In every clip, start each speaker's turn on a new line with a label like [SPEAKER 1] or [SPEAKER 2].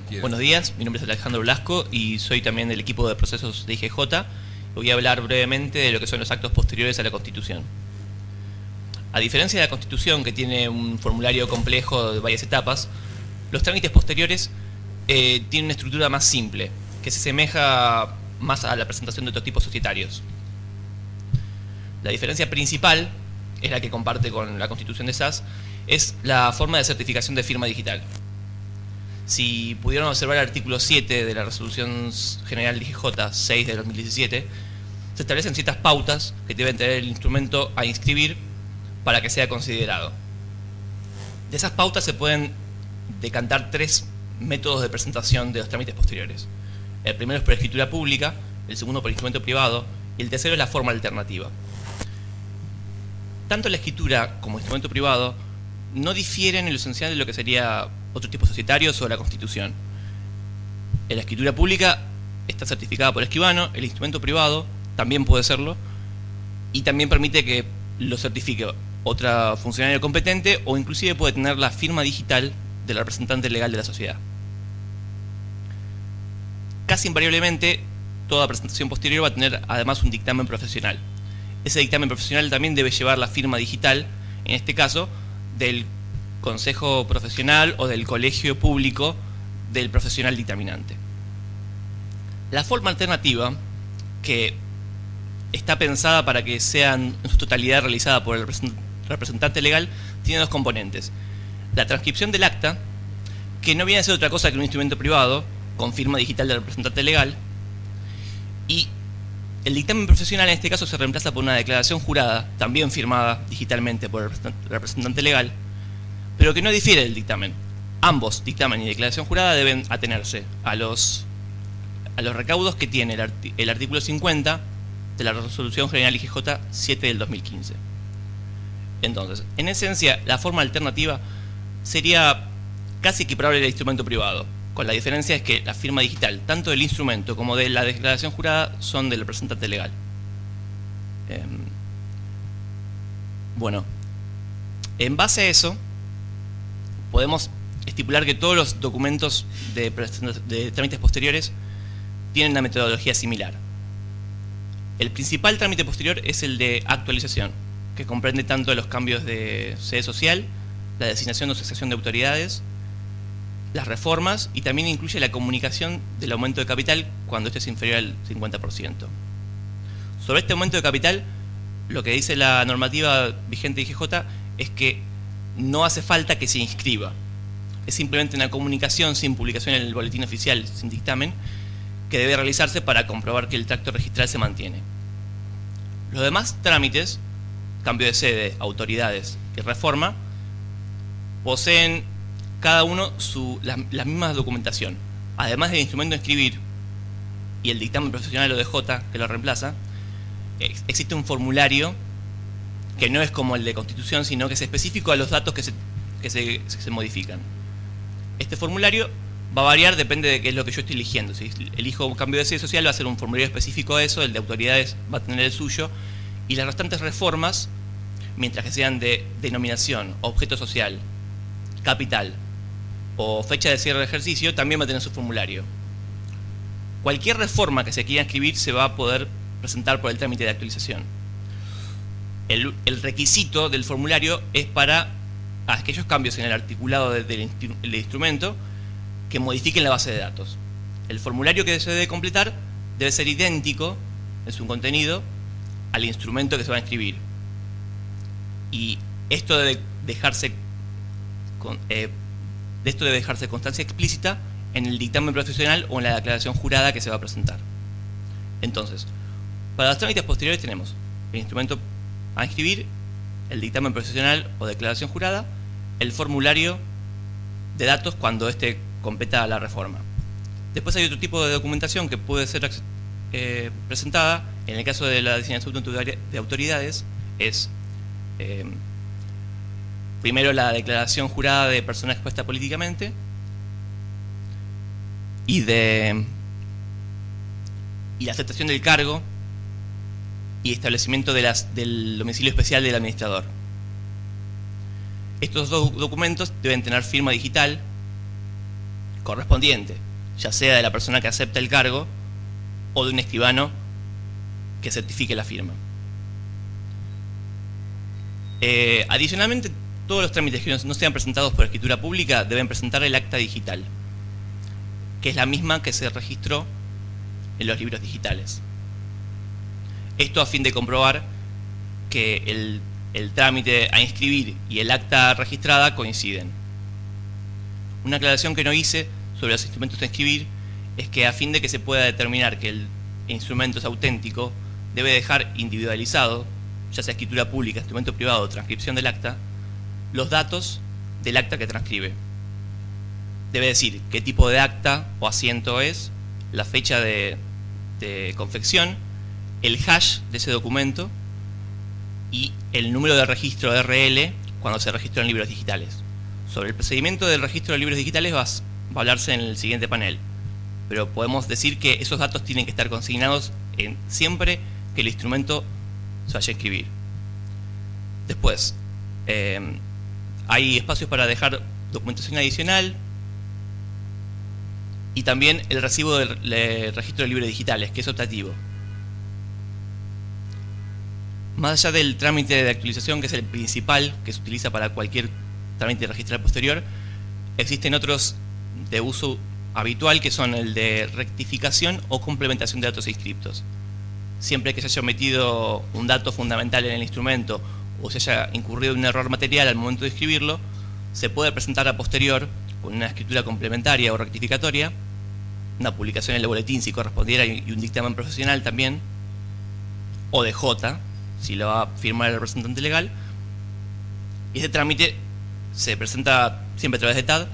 [SPEAKER 1] Buenos días, mi nombre es Alejandro Blasco y soy también del equipo de procesos de IGJ. Voy a hablar brevemente de lo que son los actos posteriores a la Constitución. A diferencia de la Constitución, que tiene un formulario complejo de varias etapas, los trámites posteriores tienen una estructura más simple, que se asemeja más a la presentación de otros tipos societarios. La diferencia principal, es la que comparte con la Constitución de SAS, es la forma de certificación de firma digital. Si pudieron observar el artículo 7 de la Resolución General de IGJ 6 de 2017, se establecen ciertas pautas que deben tener el instrumento a inscribir para que sea considerado. De esas pautas se pueden decantar tres métodos de presentación de los trámites posteriores. El primero es por escritura pública, el segundo por instrumento privado y el tercero es la forma alternativa. Tanto la escritura como el instrumento privado no difieren en lo esencial de lo que sería otros tipos societarios o la Constitución. En la escritura pública está certificada por el escribano, el instrumento privado también puede serlo y también permite que lo certifique otro funcionario competente o inclusive puede tener la firma digital del representante legal de la sociedad. Casi invariablemente toda presentación posterior va a tener además un dictamen profesional. Ese dictamen profesional también debe llevar la firma digital, en este caso, del consejo profesional o del colegio público del profesional dictaminante. La forma alternativa, que está pensada para que sea en su totalidad realizada por el representante legal, tiene dos componentes. La transcripción del acta, que no viene a ser otra cosa que un instrumento privado, con firma digital del representante legal, y el dictamen profesional en este caso se reemplaza por una declaración jurada, también firmada digitalmente por el representante legal, pero que no difiere del dictamen. Ambos, dictamen y declaración jurada, deben atenerse a los recaudos que tiene el artículo 50 de la Resolución General IGJ 7 del 2015. Entonces, en esencia, la forma alternativa sería casi equiparable al instrumento privado, con la diferencia es que la firma digital, tanto del instrumento como de la declaración jurada, son del representante legal. Bueno, en base a eso, podemos estipular que todos los documentos de trámites posteriores tienen una metodología similar. El principal trámite posterior es el de actualización, que comprende tanto los cambios de sede social, la designación o cesación de autoridades, las reformas y también incluye la comunicación del aumento de capital cuando este es inferior al 50%. Sobre este aumento de capital, lo que dice la normativa vigente de IGJ es que no hace falta que se inscriba. Es simplemente una comunicación sin publicación en el boletín oficial, sin dictamen, que debe realizarse para comprobar que el tracto registral se mantiene. Los demás trámites, cambio de sede, autoridades y reforma, poseen cada uno la misma documentación. Además del instrumento de escribir y el dictamen profesional o DJ que lo reemplaza, existe un formulario que no es como el de Constitución, sino que es específico a los datos que se modifican. Este formulario va a variar, depende de qué es lo que yo estoy eligiendo. Si elijo un cambio de sede social, va a ser un formulario específico a eso, el de autoridades va a tener el suyo, y las restantes reformas, mientras que sean de denominación, objeto social, capital o fecha de cierre de ejercicio, también va a tener su formulario. Cualquier reforma que se quiera escribir se va a poder presentar por el trámite de actualización. El requisito del formulario es para aquellos cambios en el articulado del instrumento que modifiquen la base de datos. El formulario que se debe completar debe ser idéntico en su contenido al instrumento que se va a inscribir. Y esto debe dejarse constancia explícita en el dictamen profesional o en la declaración jurada que se va a presentar. Entonces, para los trámites posteriores tenemos el instrumento a inscribir, el dictamen profesional o declaración jurada, el formulario de datos cuando éste completa la reforma. Después hay otro tipo de documentación que puede ser presentada. En el caso de la designación de autoridades es primero la declaración jurada de persona expuesta políticamente y la aceptación del cargo y establecimiento del domicilio especial del administrador. Estos dos documentos deben tener firma digital correspondiente, ya sea de la persona que acepta el cargo o de un escribano que certifique la firma. Adicionalmente, todos los trámites que no sean presentados por escritura pública deben presentar el acta digital, que es la misma que se registró en los libros digitales. Esto a fin de comprobar que el trámite a inscribir y el acta registrada coinciden. Una aclaración que no hice sobre los instrumentos a inscribir es que a fin de que se pueda determinar que el instrumento es auténtico, debe dejar individualizado, ya sea escritura pública, instrumento privado o transcripción del acta, los datos del acta que transcribe. Debe decir qué tipo de acta o asiento es, la fecha de confección, el hash de ese documento y el número de registro RL cuando se registró en libros digitales. Sobre el procedimiento del registro de libros digitales va a hablarse en el siguiente panel, pero podemos decir que esos datos tienen que estar consignados siempre que el instrumento se vaya a inscribir. Después, hay espacios para dejar documentación adicional y también el recibo del registro de libros digitales, que es optativo. Más allá del trámite de actualización, que es el principal que se utiliza para cualquier trámite registral posterior, existen otros de uso habitual que son el de rectificación o complementación de datos inscriptos. Siempre que se haya omitido un dato fundamental en el instrumento o se haya incurrido en un error material al momento de escribirlo, se puede presentar a posterior con una escritura complementaria o rectificatoria, una publicación en el boletín si correspondiera y un dictamen profesional también, o de J, si lo va a firmar el representante legal. Y este trámite se presenta siempre a través de TAD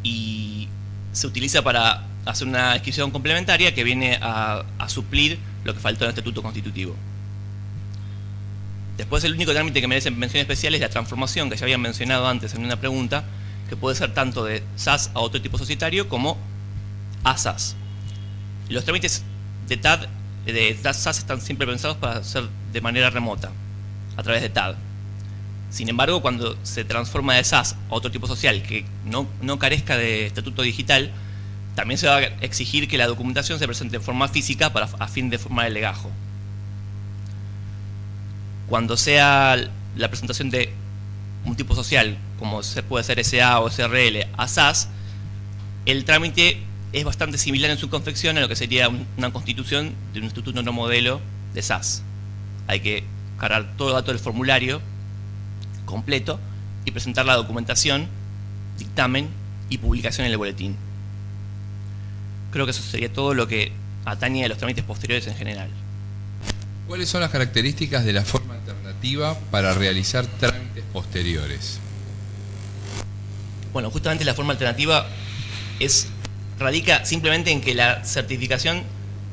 [SPEAKER 1] y se utiliza para hacer una inscripción complementaria que viene a suplir lo que faltó en el estatuto constitutivo. Después, el único trámite que merece mención especial es la transformación, que ya habían mencionado antes en una pregunta, que puede ser tanto de SAS a otro tipo societario como a SAS. Los trámites de TAD de SAS están siempre pensados para hacer de manera remota, a través de TAD. Sin embargo, cuando se transforma de SAS a otro tipo social que no carezca de estatuto digital, también se va a exigir que la documentación se presente en forma física a fin de formar el legajo. Cuando sea la presentación de un tipo social, como puede ser SA o SRL, a SAS, el trámite es bastante similar en su confección a lo que sería una constitución de un estatuto no modelo de SAS. Hay que cargar todo el dato del formulario completo y presentar la documentación, dictamen y publicación en el boletín. Creo que eso sería todo lo que atañe a los trámites posteriores en general.
[SPEAKER 2] ¿Cuáles son las características de la forma alternativa para realizar trámites posteriores?
[SPEAKER 1] Bueno, justamente la forma alternativa radica simplemente en que la certificación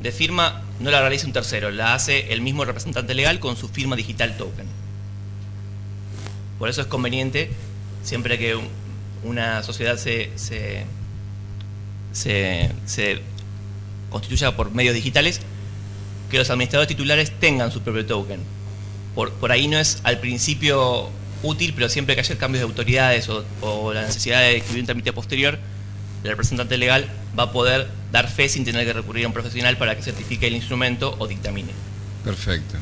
[SPEAKER 1] de firma no la realiza un tercero, la hace el mismo representante legal con su firma digital token. Por eso es conveniente, siempre que una sociedad se constituya por medios digitales, que los administradores titulares tengan su propio token. Por ahí no es al principio útil, pero siempre que haya cambios de autoridades o la necesidad de escribir un trámite posterior, el representante legal va a poder dar fe sin tener que recurrir a un profesional para que certifique el instrumento o dictamine.
[SPEAKER 2] Perfecto.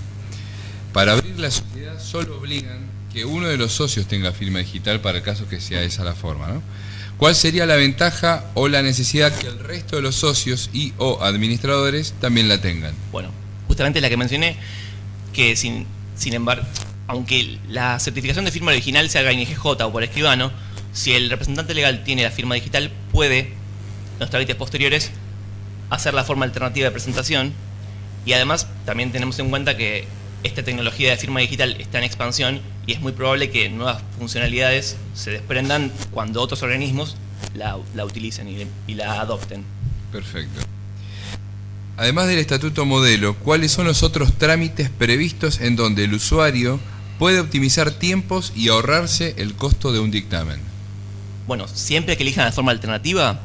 [SPEAKER 2] Para abrir la sociedad solo obligan que uno de los socios tenga firma digital para el caso que sea esa la forma, ¿no? ¿Cuál sería la ventaja o la necesidad que el resto de los socios y o administradores también la tengan?
[SPEAKER 1] Bueno, justamente la que mencioné, que sin embargo, aunque la certificación de firma original se haga en IGJ o por escribano, si el representante legal tiene la firma digital, puede, en los trámites posteriores, hacer la forma alternativa de presentación. Y además, también tenemos en cuenta que esta tecnología de firma digital está en expansión y es muy probable que nuevas funcionalidades se desprendan cuando otros organismos la utilicen y la adopten.
[SPEAKER 2] Perfecto. Además del estatuto modelo, ¿cuáles son los otros trámites previstos en donde el usuario puede optimizar tiempos y ahorrarse el costo de un dictamen?
[SPEAKER 1] Bueno, siempre que elijan la forma alternativa,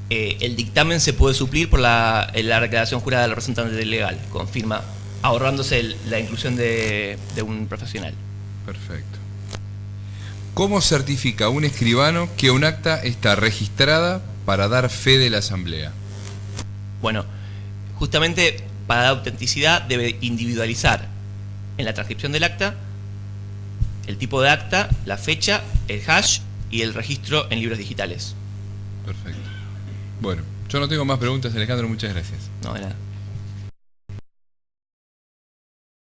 [SPEAKER 1] el dictamen se puede suplir por la declaración jurada del representante legal, con firma, ahorrándose la inclusión de un profesional.
[SPEAKER 2] Perfecto. ¿Cómo certifica un escribano que un acta está registrada para dar fe de la asamblea?
[SPEAKER 1] Bueno, justamente para dar autenticidad debe individualizar en la transcripción del acta el tipo de acta, la fecha, el hash y el registro en libros digitales.
[SPEAKER 2] Perfecto. Bueno, yo no tengo más preguntas, Alejandro, muchas gracias.
[SPEAKER 1] No, de nada.